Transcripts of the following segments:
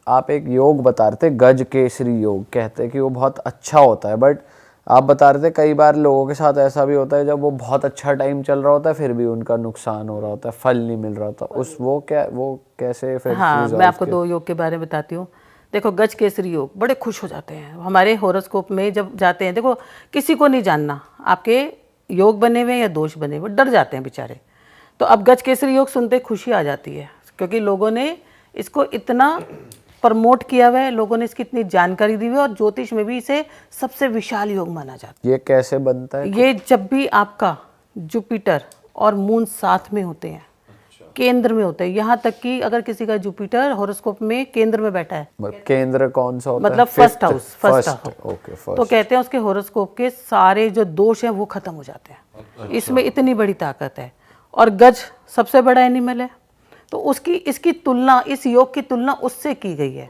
आप एक योग बता रहे थे, गज केसरी योग, कहते हैं कि वो बहुत अच्छा होता है, बट आप बता रहे थे कई बार लोगों के साथ ऐसा भी होता है जब वो बहुत अच्छा टाइम चल रहा होता है फिर भी उनका नुकसान हो रहा होता है, फल नहीं मिल रहा होता, वो कैसे फिर हाँ, मैं रिजॉल्व आपको 2 योग के बारे में बताती हूँ। देखो, गज केसरी योग बड़े खुश हो जाते हैं हमारे हॉरोस्कोप में जब जाते हैं। देखो, किसी को नहीं जानना आपके योग बने हुए या दोष बने हुए, डर जाते हैं बेचारे। तो अब गज केसरी योग सुनते खुशी आ जाती है, क्योंकि लोगों ने इसको इतना प्रमोट किया हुआ है, लोगों ने इसकी इतनी जानकारी दी हुई है, और ज्योतिष में भी इसे सबसे विशाल योग माना जाता ये कैसे बनता है? है। ये जब भी आपका जुपिटर और मून साथ में होते हैं, केंद्र में होते हैं, यहाँ तक कि अगर किसी का जुपिटर हॉरोस्कोप में केंद्र में बैठा है, केंद्र कौन सा होता है? मतलब फर्स्ट हाउस, ओके, तो कहते हैं उसके हॉरोस्कोप के सारे जो दोष हैं वो खत्म हो जाते हैं। इसमें इतनी बड़ी ताकत है। और गज सबसे बड़ा एनिमल है, तो उसकी इसकी तुलना, इस योग की तुलना उससे की गई है।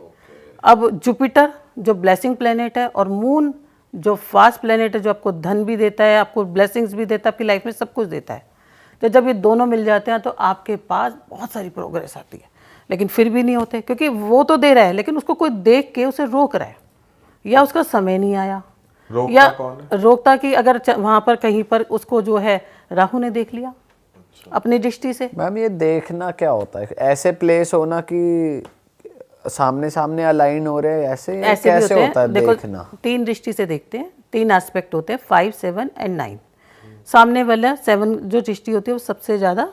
अब जुपिटर जो ब्लेसिंग प्लेनेट है, और मून जो फास्ट प्लेनेट है, जो आपको धन भी देता है, आपको ब्लेसिंग्स भी देता है, आपकी लाइफ में सब कुछ देता है। तो जब ये दोनों मिल जाते हैं तो आपके पास बहुत सारी प्रोग्रेस आती है, लेकिन फिर भी नहीं होते, क्योंकि वो तो दे रहा है लेकिन उसको कोई देख के उसे रोक रहा है, या उसका समय नहीं आया, या रोकता कि अगर वहाँ पर कहीं पर उसको जो है राहु ने देख लिया अपनी दृष्टि से। मैम, ये देखना क्या होता है? ऐसे प्लेस होना कि सामने सामने अलाइन हो रहे हैं, ऐसे कैसे होता है देखो, देखना? 3 दृष्टि से देखते हैं, 3 एस्पेक्ट होते हैं, 5, 7 एंड 9। सामने वाला 7 जो दृष्टि होती है वो सबसे ज़्यादा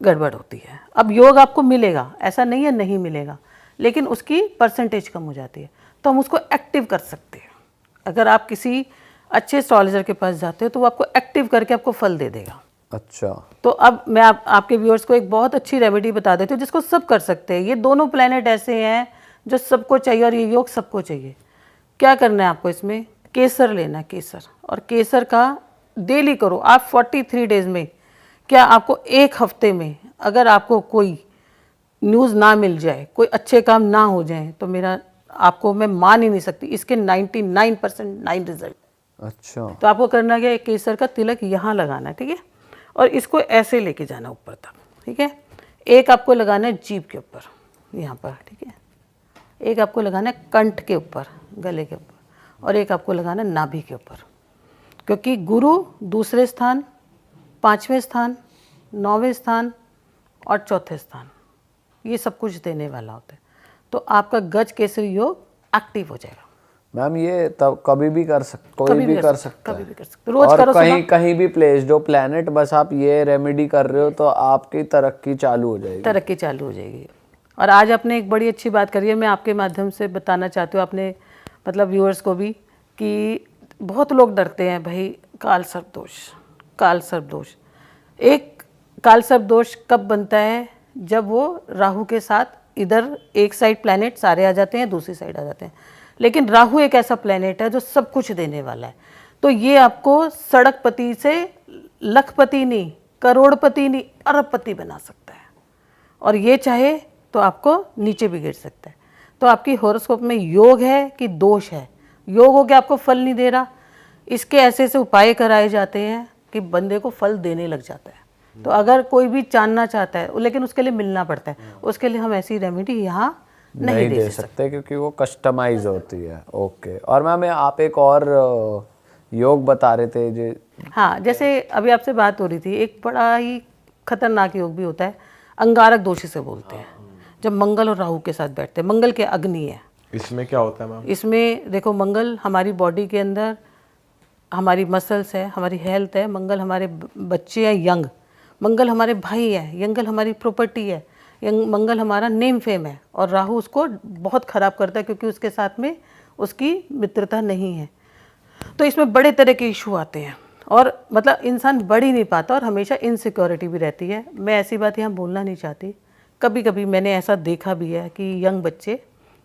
गड़बड़ होती है। अब योग आपको मिलेगा, ऐसा नहीं है नहीं मिलेगा, लेकिन उसकी परसेंटेज कम हो जाती है, तो हम उसको एक्टिव कर सकते हैं। अगर आप किसी अच्छे एस्ट्रोलॉजर के पास जाते हो तो वो आपको एक्टिव करके आपको फल दे देगा। अच्छा, तो अब मैं आपके व्यूअर्स को एक बहुत अच्छी रेमेडी बता देती हूँ जिसको सब कर सकते हैं। ये दोनों प्लैनेट ऐसे हैं जो सबको चाहिए, और ये योग सबको चाहिए। क्या करना है आपको? इसमें केसर लेना है, केसर, और केसर का डेली करो आप 43 डेज में। क्या आपको एक हफ्ते में अगर आपको कोई न्यूज़ ना मिल जाए, कोई अच्छे काम ना हो जाए, तो मेरा आपको मैं मान ही नहीं सकती, इसके 99% 9 रिजल्ट। अच्छा, तो आपको करना क्या है, केसर का तिलक यहाँ लगाना है, ठीक है, और इसको ऐसे लेके जाना ऊपर तक, ठीक है। एक आपको लगाना है जीभ के ऊपर, यहाँ पर, ठीक है। एक आपको लगाना है कंठ के ऊपर, गले के ऊपर, और एक आपको लगाना है नाभि के ऊपर, क्योंकि गुरु दूसरे स्थान, 5वें स्थान, 9वें स्थान और 4थे स्थान, ये सब कुछ देने वाला होता है। तो आपका गज केसरी योग एक्टिव हो जाएगा। मैम, ये तब कभी भी कर सकते, कोई भी कर सकता है, कभी भी कर सकते, रोज और करो, कहीं भी प्लेस जो प्लेनेट, बस आप ये रेमेडी कर रहे हो तो आपकी तरक्की चालू हो जाएगी। तरक्की चालू हो जाएगी। और आज आपने एक बड़ी अच्छी बात करी है, मैं आपके माध्यम से बताना चाहती हूँ अपने मतलब व्यूअर्स को भी, कि बहुत लोग डरते हैं भाई काल सर्प दोष, काल सर्प दोष। एक काल सर्प दोष कब बनता है? जब वो राहु के साथ इधर एक साइड प्लैनेट सारे आ जाते हैं, दूसरी साइड आ जाते हैं, लेकिन राहु एक ऐसा प्लैनेट है जो सब कुछ देने वाला है। तो ये आपको सड़कपति से लखपति नहीं, करोड़पति नहीं, अरबपति बना सकता है, और ये चाहे तो आपको नीचे भी गिर सकता है। तो आपकी हॉरोस्कोप में योग है कि दोष है? योग हो गया, आपको फल नहीं दे रहा, इसके ऐसे ऐसे उपाय कराए जाते हैं कि बंदे को फल देने लग जाता है। तो अगर कोई भी जानना चाहता है, लेकिन उसके लिए मिलना पड़ता है, उसके लिए हम ऐसी रेमेडी यहाँ नहीं दे सकते, क्योंकि वो कस्टमाइज होती है। ओके, और मैम आप एक और योग बता रहे थे जो, हाँ, जैसे अभी आपसे बात हो रही थी, एक बड़ा ही खतरनाक योग भी होता है, अंगारक दोष इसे बोलते हैं, जब मंगल और राहु के साथ बैठते हैं। मंगल के अग्नि है। इसमें क्या होता है मैम? इसमें देखो, मंगल हमारी बॉडी के अंदर हमारी मसल्स है, हमारी हेल्थ है, मंगल हमारे बच्चे हैं यंग, मंगल हमारे भाई है, यंगल हमारी प्रॉपर्टी है, मंगल हमारा नेम फेम है, और राहु उसको बहुत ख़राब करता है क्योंकि उसके साथ में उसकी मित्रता नहीं है। तो इसमें बड़े तरह के इशू आते हैं, और मतलब इंसान बढ़ ही नहीं पाता, और हमेशा इनसिक्योरिटी भी रहती है। मैं ऐसी बात यहाँ बोलना नहीं चाहती, कभी कभी मैंने ऐसा देखा भी है कि यंग बच्चे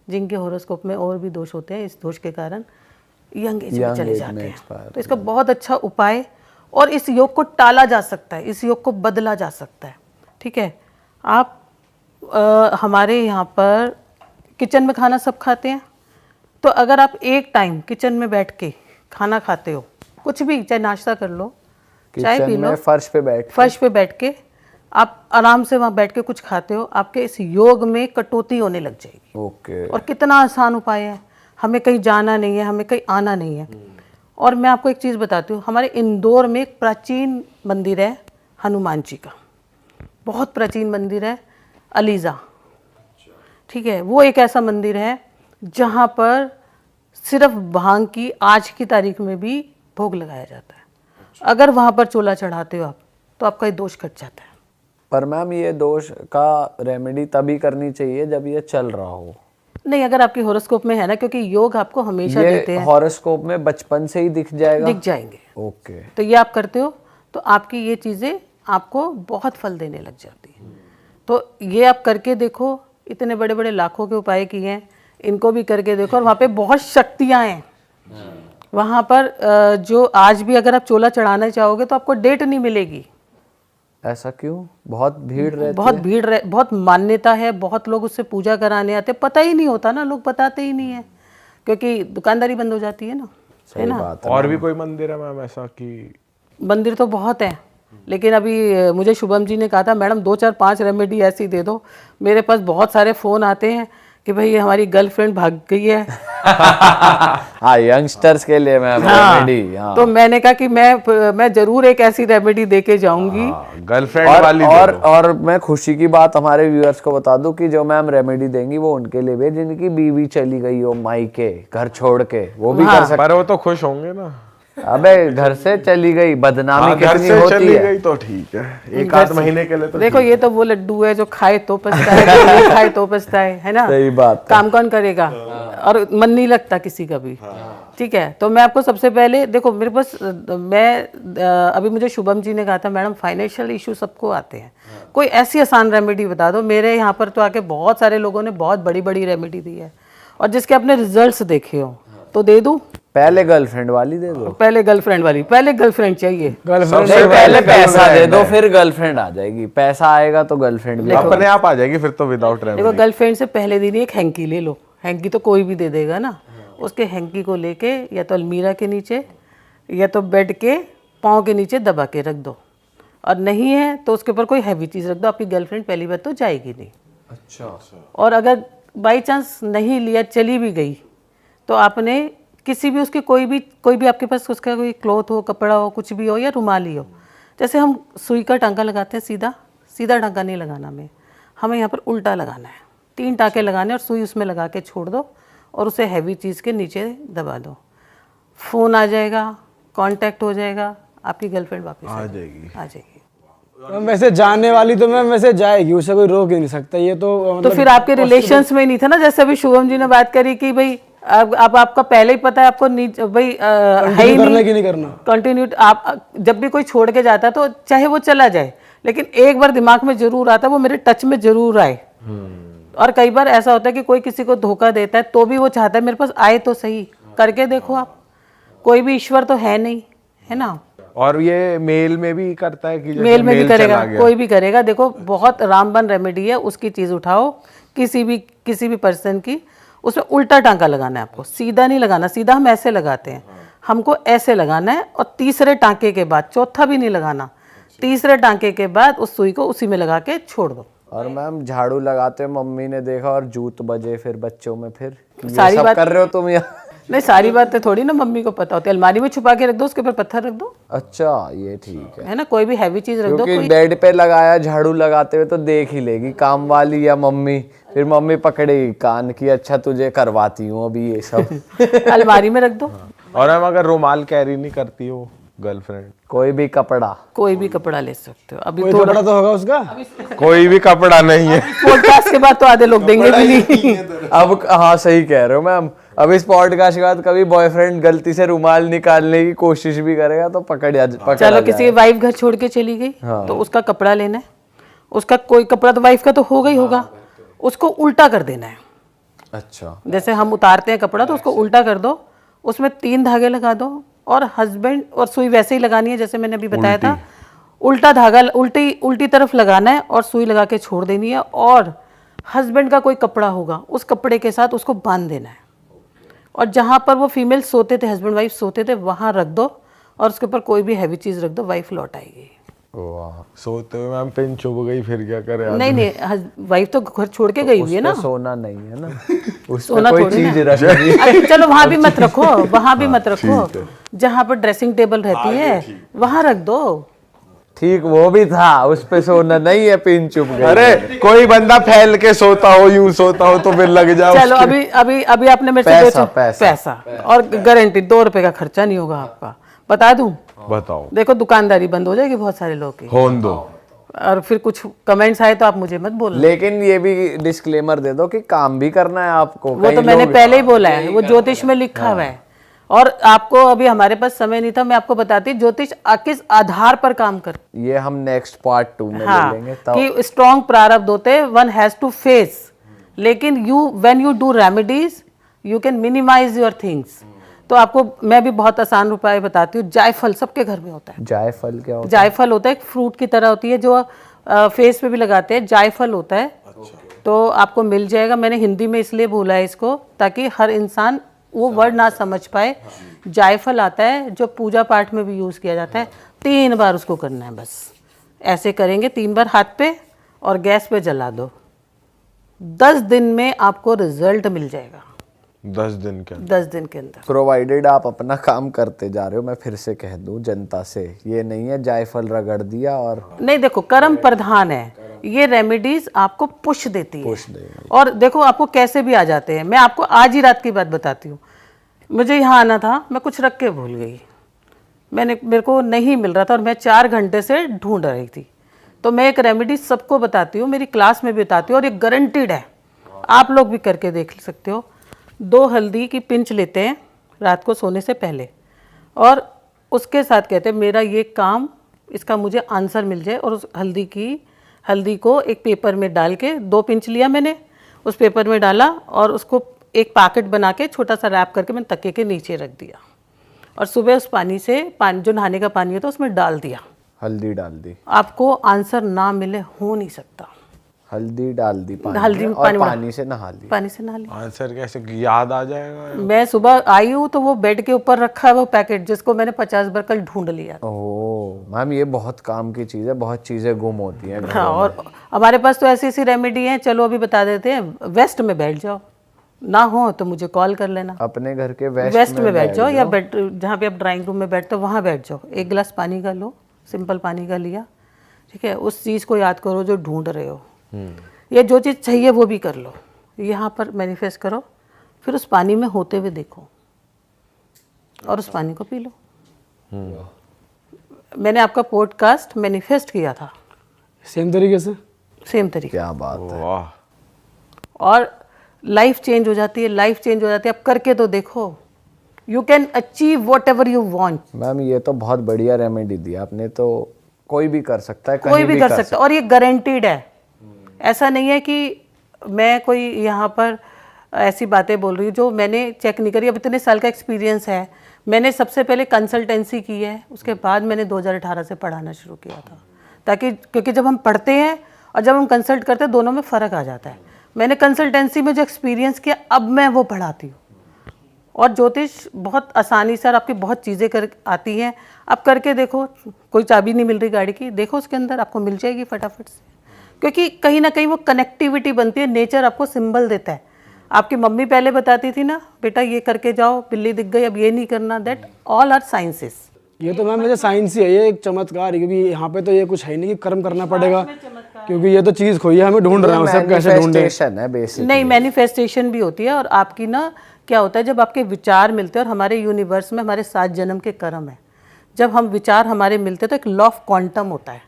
जिनके हॉरोस्कोप में और भी दोष होते हैं, इस दोष के कारण यंग एज में चले जाते हैं। तो इसका बहुत अच्छा उपाय, और इस योग को टाला जा सकता है, इस योग को बदला जा सकता है, ठीक है। आप हमारे यहाँ पर किचन में खाना सब खाते हैं, तो अगर आप एक टाइम किचन में बैठ के खाना खाते हो, कुछ भी, चाहे नाश्ता कर लो, चाय पी लो, फर्श पे बैठ के आप आराम से वहाँ बैठ के कुछ खाते हो, आपके इस योग में कटौती होने लग जाएगी। ओके। और कितना आसान उपाय है, हमें कहीं जाना नहीं है, हमें कहीं आना नहीं है। और मैं आपको एक चीज़ बताती हूँ, हमारे इंदौर में एक प्राचीन मंदिर है हनुमान जी का, बहुत प्राचीन मंदिर है, अलीजा, ठीक है। वो एक ऐसा मंदिर है जहाँ पर सिर्फ भांग की आज की तारीख में भी भोग लगाया जाता है। अगर वहाँ पर चोला चढ़ाते हो आप तो आपका ये दोष कट जाता है। पर मैम ये दोष का रेमेडी तभी करनी चाहिए जब ये चल रहा हो। नहीं, अगर आपकी हॉरोस्कोप में है ना, क्योंकि योग आपको हमेशा देते ये हैं, हॉरोस्कोप में बचपन से ही दिख जाएगा? दिख जाएंगे। ओके। तो ये आप करते हो तो आपकी ये चीज़ें आपको बहुत फल देने लग जाती हैं। तो ये आप करके देखो, इतने बड़े बड़े लाखों के उपाय किए हैं, इनको भी करके देखो। और वहाँ पे बहुत शक्तियाँ हैं वहाँ पर, जो आज भी अगर आप चोला चढ़ाना चाहोगे तो आपको डेट नहीं मिलेगी। ऐसा क्यों? बहुत भीड़ रहती बहुत भीड़ रहे, बहुत मान्यता है, बहुत लोग उससे पूजा कराने आते, पता ही नहीं होता ना, लोग बताते ही नहीं है, क्योंकि दुकानदारी बंद हो जाती है ना, है ना। बात है। और भी कोई मंदिर है मैम ऐसा कि? मंदिर तो बहुत है, लेकिन अभी मुझे शुभम जी ने कहा था मैडम 2 4 5 रेमेडी ऐसी दे दो। मेरे पास बहुत सारे फ़ोन आते हैं कि भाई हमारी गर्लफ्रेंड भाग गई है। हाँ, यंगस्टर्स के लिए मैम रेमेडी। हाँ। तो मैंने कहा कि मैं जरूर एक ऐसी रेमेडी दे के जाऊंगी। गर्लफ्रेंड और वाली और मैं खुशी की बात हमारे व्यूअर्स को बता दूं कि जो मैम रेमेडी देंगी वो उनके लिए भी है जिनकी बीवी चली गई हो मायके, घर छोड़ के, वो भी कर सकते। पर वो तो खुश होंगे ना। अबे घर से चली गई, बदनामी घर कितनी से होती चली है। गई तो ठीक है, एक आध महीने के लिए तो देखो ये तो वो लड्डू है जो खाए तो पछता है, जो नहीं खाए तो पछता है ना। सही बात है। काम कौन करेगा, और मन नहीं लगता किसी का भी। ठीक है, तो मैं आपको सबसे पहले देखो, मेरे पास अभी मुझे शुभम जी ने कहा था मैडम फाइनेंशियल इशू सबको आते हैं, कोई ऐसी आसान रेमेडी बता दो। मेरे यहाँ पर तो आके बहुत सारे लोगों ने बहुत बड़ी बड़ी रेमेडी दी है, और जिसके अपने रिजल्ट्स देखे हो तो दे दूं। पहले गर्लफ्रेंड वाली दे दो। पहले गर्लफ्रेंड वाली, पहले गर्लफ्रेंड चाहिए। नहीं, पहले पैसा दे दो, फिर गर्लफ्रेंड आ जाएगी। पैसा आएगा तो गर्लफ्रेंड भी अपने आप आ जाएगी फिर तो विदाउट रेमेडी। देखो गर्लफ्रेंड से पहले दिन ही एक हैंकी ले लो, हैंकी तो कोई भी दे देगा ना। उसके हैंकी को लेके या तो अलमीरा के नीचे या तो बेड के पाँव के नीचे दबा के रख दो, और नहीं है तो उसके ऊपर कोई हैवी चीज़ रख दो। आपकी गर्लफ्रेंड पहली बार तो जाएगी नहीं। अच्छा। और अगर बाई चांस नहीं लिया, चली भी गई, तो आपने किसी भी उसके कोई भी आपके पास उसका कोई क्लॉथ हो, कपड़ा हो, कुछ भी हो, या रुमाल ही हो, जैसे हम सुई का टांका लगाते हैं, सीधा सीधा टांका नहीं लगाना हमें यहाँ पर उल्टा लगाना है। 3 टाँके लगाने और सुई उसमें लगा के छोड़ दो, और उसे हैवी चीज़ के नीचे दबा दो। फ़ोन आ जाएगा, कांटेक्ट हो जाएगा, आपकी गर्लफ्रेंड वापस आ जाएगी। मैम वैसे जाने वाली तो मैम वैसे जाएगी, उसे कोई रोक ही नहीं सकता। ये तो तो फिर आपके रिलेशंस में ही नहीं था ना, जैसे अभी शुभम जी ने बात करी कि भाई अब आपका पहले ही पता है आपको भाई है ही करना कि नहीं करना। कंटिन्यू आप जब भी कोई छोड़ के जाता है तो चाहे वो चला जाए, लेकिन एक बार दिमाग में जरूर आता है वो मेरे टच में जरूर आए। और कई बार ऐसा होता है कि कोई किसी को धोखा देता है तो भी वो चाहता है मेरे पास आए तो सही। करके देखो आप, कोई भी ईश्वर तो है नहीं, है ना। और ये मेल में भी करता है कि मेल में भी करेगा, कोई भी करेगा। देखो बहुत रामबन रेमेडी है, उसकी चीज़ उठाओ, किसी भी पर्सन की, उसमें उल्टा टांका लगाना है आपको, सीधा नहीं लगाना। सीधा हम ऐसे लगाते हैं, हमको ऐसे लगाना है, और तीसरे टांके के बाद, चौथा भी नहीं लगाना, तीसरे टांके के बाद उस सुई को उसी में लगा के छोड़ दो। और मैम झाड़ू लगाते मम्मी ने देखा और जूत बजे फिर बच्चों में, फिर सारी सब बात कर रहे हो तुम यहाँ? नहीं, सारी बातें थोड़ी ना मम्मी को पता होती है। अलमारी में छुपा के रख दो, उसके ऊपर पत्थर रख दो, अच्छा ये ठीक है। है ना। कोई भी हैवी चीज रख दो। क्योंकि बेड पे लगाया झाड़ू लगाते हुए तो देख ही लेगी काम वाली या मम्मी, फिर मम्मी पकड़ेगी कान की, अच्छा तुझे करवाती हूँ अभी ये सब। अलमारी में रख दो। और हम अगर रुमाल कैरी नहीं करती हो गर्लफ्रेंड, कोई भी कपड़ा ले सकते हो। अभी कोई कपड़ा तो होगा उसका। कोई भी कपड़ा नहीं है। पॉडकास्ट के बाद तो आधे लोग देंगे भी नहीं। अब हाँ सही कह रहे हो मैम। अब इस पॉडकास्ट के बाद कभी बॉयफ्रेंड गलती से रुमाल निकालने की कोशिश भी करेगा तो पकड़ चलो किसी वाइफ घर छोड़ के चली गई, तो उसका कपड़ा लेना है। उसका कोई कपड़ा तो वाइफ का तो होगा ही होगा, उसको उल्टा कर देना है। अच्छा, जैसे हम उतारते हैं कपड़ा तो उसको उल्टा कर दो, उसमें 3 धागे लगा दो, और हस्बैंड और सुई वैसे ही लगानी है जैसे मैंने अभी बताया था। उल्टा धागा उल्टी तरफ लगाना है और सुई लगा के छोड़ देनी है, और हस्बैंड का कोई कपड़ा होगा उस कपड़े के साथ उसको बांध देना है, और जहाँ पर वो फीमेल सोते थे, हस्बैंड वाइफ सोते थे, वहाँ रख दो, और उसके ऊपर कोई भी हैवी चीज़ रख दो, वाइफ लौट आएगी। वाह, सोते हुए मैम पिन चुभ गई फिर क्या करे नहीं नहीं, वाइफ तो घर छोड़ के गई हुई है ना, उसपे सोना नहीं है ना, उस पे सोना कोई थोड़ी चीज ना। रख दी। अरे चलो वहां भी मत रखो, वहां भी मत रखो, जहां पर ड्रेसिंग टेबल रहती है वहां रख दो। ठीक, वो भी था, उस पे सोना नहीं है, पिन चुप गई। अरे कोई बंदा फैल के सोता हो, यूं सोता हो तो फिर लग जाओ चलो उसके। अभी अभी अभी आपने मेरे से पैसा, पैसा और गारंटी 2 रुपए का खर्चा नहीं होगा आपका, बता दूं। बताओ। देखो दुकानदारी बंद हो जाएगी बहुत सारे लोग की, होन दो। और फिर कुछ कमेंट्स आए तो आप मुझे मत बोलना। लेकिन ये भी डिस्क्लेमर दे दो कि काम भी करना है आपको। वो कई तो मैंने लोग- पहले ही बोला है, वो ज्योतिष में लिखा हुआ है। और आपको अभी हमारे पास समय नहीं था, मैं आपको बताती ज्योतिष किस आधार पर काम कर, ये हम नेक्स्ट पार्ट 2 में हाँ, ले लेंगे तब। कि स्ट्रॉन्ग प्रारब्ध होते हैं, वन हैज टू फेस, लेकिन when you do remedies you can minimise your things. तो आपको मैं भी बहुत आसान उपाय बताती हूँ। जायफल सबके घर में होता है। जायफल क्या होता जायफल होता है, एक फ्रूट की तरह होती है जो फेस पे भी लगाते हैं, जायफल होता है। तो आपको मिल जाएगा, मैंने हिंदी में इसलिए बोला है इसको ताकि हर इंसान वो वर्ड ना समझ पाए। जायफल आता है जो पूजा पाठ में भी यूज़ किया जाता है। 3 बार उसको करना है, बस ऐसे करेंगे 3 बार हाथ पे और गैस पे जला दो। 10 दिन में आपको रिजल्ट मिल जाएगा। 10 दिन के 10 दिन के अंदर। प्रोवाइडेड आप अपना काम करते जा रहे हो। मैं फिर से कह दूं जनता से, ये नहीं है जायफल रगड़ दिया और नहीं, देखो कर्म प्रधान है, ये रेमेडीज आपको पुश देती है। पुश देगी। और देखो आपको कैसे भी आ जाते हैं। मैं आपको आज ही रात की बात बताती हूँ। मुझे यहाँ आना था, मैं कुछ रख के भूल गई, मेरे को नहीं मिल रहा था और मैं 4 घंटे से ढूंढ रही थी। तो मैं एक रेमेडी सबको बताती हूँ, मेरी क्लास में भी बताती हूँ, और ये गारंटीड है, आप लोग भी करके देख सकते हो। 2 हल्दी की पिंच लेते हैं रात को सोने से पहले, और उसके साथ कहते हैं मेरा ये काम, इसका मुझे आंसर मिल जाए। और उस हल्दी को एक पेपर में डाल के, 2 पिंच लिया मैंने, उस पेपर में डाला और उसको एक पैकेट बना के छोटा सा रैप करके मैंने तकिए के नीचे रख दिया। और सुबह उस पानी जो नहाने का पानी होता है उसमें डाल दिया। हल्दी डाल दी, आपको आंसर ना मिले हो नहीं सकता। हल्दी डाल दी पानी हल्दी में में और पानी से नहा ली। पानी से नहा लिया। आंसर कैसे याद आ जाएगा? मैं सुबह आई हूँ तो वो बेड के ऊपर रखा है वो पैकेट, जिसको मैंने 50 बार कल ढूंढ लिया। ओह मैम, ये बहुत काम की चीज़ है, बहुत चीज़ें गुम होती हैं घरों हाँ, में। और हमारे पास तो ऐसी ऐसी रेमेडी है, चलो अभी बता देते हैं। वेस्ट में बैठ जाओ, ना हो तो मुझे कॉल कर लेना। अपने घर के वेस्ट में बैठ जाओ, या बेड जहाँ पे आप ड्राइंग रूम में बैठते हो वहाँ बैठ जाओ। 1 गिलास पानी का लो, सिंपल पानी का लिया, ठीक है। उस चीज़ को याद करो जो ढूंढ रहे हो, या जो चीज़ चाहिए वो भी कर लो, यहाँ पर मैनिफेस्ट करो, फिर उस पानी में होते हुए देखो और उस पानी को पी लो। मैंने आपका पॉडकास्ट मैनिफेस्ट किया था सेम तरीके से। सेम तरीके, क्या बात है। वाह, और लाइफ चेंज हो जाती है, लाइफ चेंज हो जाती है। आप करके तो देखो, you can achieve what ever you want. Ma'am ये तो बहुत बढ़िया रेमेडी दी आपने, तो कोई भी कर सकता है, कोई कहीं भी कर सकता है, और ये गारंटीड है। ऐसा नहीं है कि मैं कोई यहाँ पर ऐसी बातें बोल रही हूँ जो मैंने चेक नहीं करी। अब इतने साल का एक्सपीरियंस है। मैंने सबसे पहले कंसल्टेंसी की है, उसके बाद मैंने 2018 से पढ़ाना शुरू किया था, ताकि क्योंकि जब हम पढ़ते हैं और जब हम कंसल्ट करते हैं दोनों में फ़र्क आ जाता है। मैंने कंसल्टेंसी में जो एक्सपीरियंस किया अब मैं वो पढ़ाती हूँ। और ज्योतिष बहुत आसानी से, और आपकी बहुत चीज़ें कर आती हैं, आप करके देखो। कोई चाबी नहीं मिल रही गाड़ी की, देखो उसके अंदर आपको मिल जाएगी फटाफट से, क्योंकि कहीं ना कहीं वो कनेक्टिविटी बनती है। नेचर आपको सिंबल देता है। आपकी मम्मी पहले बताती थी ना, बेटा ये करके जाओ, बिल्ली दिख गई, अब ये नहीं करना। That all are sciences. ये तो मैम मुझे साइंस ही है, ये एक चमत्कार है, क्योंकि यहाँ पे तो ये कुछ है नहीं कि कर्म करना पड़ेगा, क्योंकि ये तो चीज़ खोई है, हमें ढूंढ रहे हैं, सब कैसे ढूंढे। मैनिफेस्टेशन है बेसिक। नहीं, मैनिफेस्टेशन भी होती है। और आपकी ना क्या होता है, जब आपके विचार मिलते हैं, और हमारे यूनिवर्स में हमारे 7 जन्म के कर्म है, जब हम विचार हमारे मिलते हैं तो एक लॉ ऑफ क्वांटम होता है,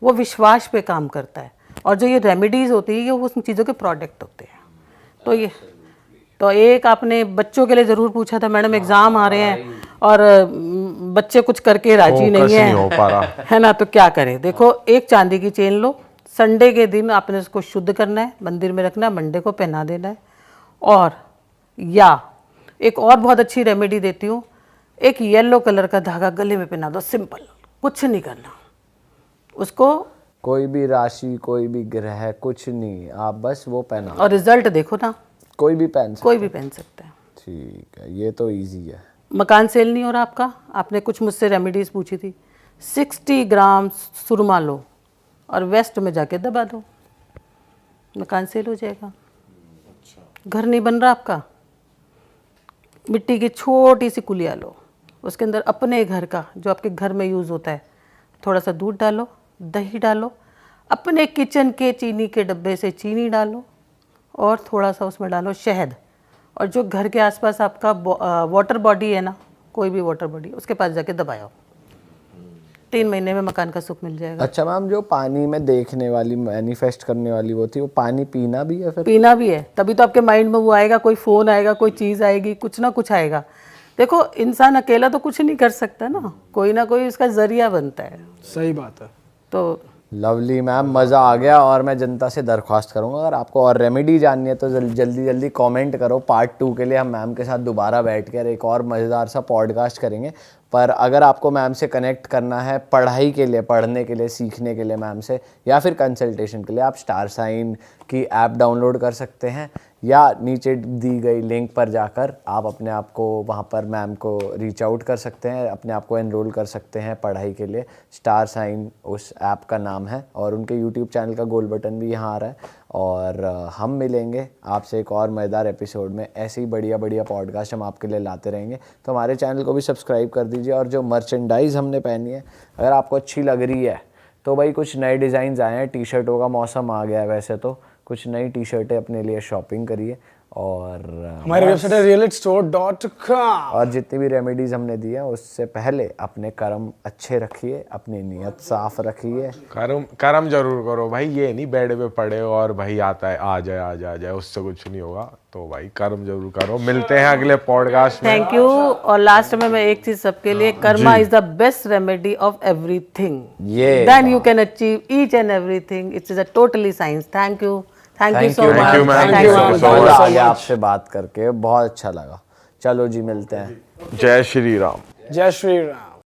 वो विश्वास पे काम करता है। और जो ये रेमेडीज़ होती है ये उन चीज़ों के प्रोडक्ट होते हैं। तो एक आपने बच्चों के लिए ज़रूर पूछा था, मैडम एग्ज़ाम आ रहे हैं और बच्चे कुछ करके राजी नहीं है, हो पा रहा है ना, तो क्या करें। देखो, एक चांदी की चेन लो, संडे के दिन आपने उसको शुद्ध करना है, मंदिर में रखना है, मंडे को पहना देना है। और या एक और बहुत अच्छी रेमेडी देती हूँ, एक येलो कलर का धागा गले में पहना दो, सिंपल, कुछ नहीं करना उसको। कोई भी राशि, कोई भी ग्रह, कुछ नहीं, आप बस वो पहना, और रिजल्ट देखो ना, कोई भी पहन सकता कोई भी पहन सकता है। ठीक है, ये तो इजी है। मकान सेल नहीं हो रहा आपका, आपने कुछ मुझसे रेमेडीज़ पूछी थी, 60 ग्राम सुरमा लो और वेस्ट में जाके दबा दो, मकान सेल हो जाएगा। घर नहीं बन रहा आपका, मिट्टी की छोटी सी कुलिया लो, उसके अंदर अपने घर का जो आपके घर में यूज़ होता है, थोड़ा सा दूध डालो, दही डालो, अपने किचन के चीनी के डब्बे से चीनी डालो और थोड़ा सा उसमें डालो शहद, और जो घर के आसपास आपका वाटर बॉडी है ना, कोई भी वाटर बॉडी, उसके पास जाके दबाओ। 3 महीने में मकान का सुख मिल जाएगा। अच्छा मैम, जो पानी में देखने वाली मैनिफेस्ट करने वाली वो थी, वो पानी पीना भी है फिर? पीना भी है, तभी तो आपके माइंड में वो आएगा, कोई फ़ोन आएगा, कोई चीज़ आएगी, कुछ ना कुछ आएगा। देखो इंसान अकेला तो कुछ नहीं कर सकता ना, कोई ना कोई उसका जरिया बनता है। सही बात है। तो लवली मैम, मज़ा आ गया। और मैं जनता से दरख्वास्त करूंगा, अगर आपको और रेमेडी जाननी है तो जल्दी जल्दी कमेंट करो। पार्ट 2 के लिए हम मैम के साथ दोबारा बैठ कर एक और मज़ेदार सा पॉडकास्ट करेंगे। पर अगर आपको मैम से कनेक्ट करना है पढ़ाई के लिए, पढ़ने के लिए, सीखने के लिए मैम से, या फिर कंसल्टेशन के लिए, आप स्टार साइन की ऐप डाउनलोड कर सकते हैं, या नीचे दी गई लिंक पर जाकर आप अपने आप को वहाँ पर मैम को रीच आउट कर सकते हैं, अपने आप को एनरोल कर सकते हैं पढ़ाई के लिए। स्टार साइन उस ऐप का नाम है, और उनके यूट्यूब चैनल का गोल बटन भी यहाँ आ रहा है। और हम मिलेंगे आपसे एक और मज़ेदार एपिसोड में। ऐसे ही बढ़िया बढ़िया पॉडकास्ट हम आपके लिए लाते रहेंगे, तो हमारे चैनल को भी सब्सक्राइब कर दीजिए। और जो मर्चेंडाइज़ हमने पहनी है, अगर आपको अच्छी लग रही है तो भाई कुछ नए डिज़ाइंस आए हैं, टी शर्टों का मौसम आ गया है वैसे तो, कुछ नई टी शर्टें अपने लिए शॉपिंग करिए। और हमारी वेबसाइट है realitstore.com। और जितनी भी रेमेडीज़ हमने दी हैं उससे पहले अपने कर्म अच्छे रखिए, अपनी नीयत साफ रखिए। कर्म जरूर करो भाई, ये नहीं बेड पे पड़े हो और भाई आता है आ जाए, उससे कुछ नहीं होगा। तो भाई कर्म जरूर करो। मिलते हैं अगले पॉडकास्ट में। Thank you. और लास्ट में मैं एक चीज सबके लिए, karma is the best remedy of everything, ये then you can achieve each and everything. It's a totally science. Thank you so Thank you, much. ma'am. Thank you, ma'am. मज़ा आ गया आपसे बात करके, बहुत अच्छा लगा। चलो जी, मिलते हैं। जय श्री राम। जय श्री राम।